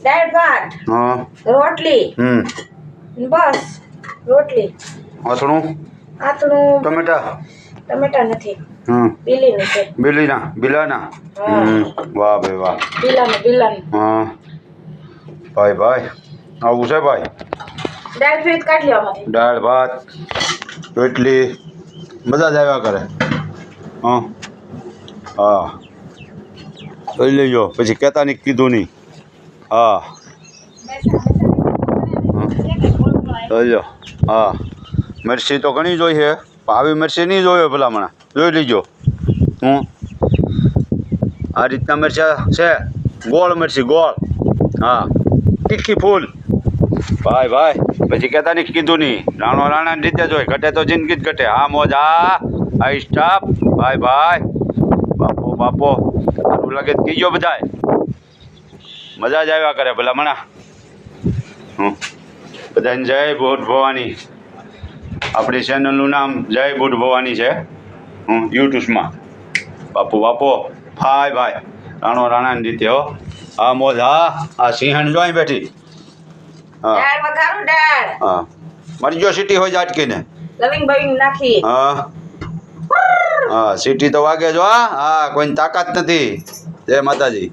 દાળ ભાત હા રોટલી બસ રોટલી અથણું આથણું ટમેટા નથી બીલીનું છે બિલાના હા વાહ ભાઈ વાહ બિલાનું હા ભાઈ આવું છે ભાઈ દાળ ફ્રીજ કાઢી લો અમારી દાળ ભાત રોટલી મજા જ આવ્યા કરે હા હા જોઈ લેજો પછી કહેતા નહીં કીધું નહીં હા જોઈ લો હા મિરચી તો ઘણી જોઈ છે પણ આવી મિરચી નહીં જોયો ભલામણા જોઈ લેજો આ રીતના મરચા છે ગોળ મરચી ગોળ હા તીખી ફૂલ ભાઈ પછી કહેતા નહીં કીધું નહીં રાણાની રીતે જ હોય ઘટે તો જિંદગી જ ઘટે હા મોજ આ સ્ટાફ ભાઈ બાપો સારું લાગે તો કીજો બધાય મજા જ આવ્યા કરે ભલામણા બધાને જય બુટ ભવાની આપણી ચેનલનું નામ જય બુટ ભવાની છે યુટ્યુબમાં બાપો ભાઈ રાણાની રીતે હો હા મોજ આ સિંહણ જોઈ બેઠી દાળ વઘારું દાળ હા મરી ગયો સીટી હોય જાટકીને લવિંગ બવિંગ નાખી હા સીટી તો વાગે જો હા કોઈની તાકાત નથી જય માતાજી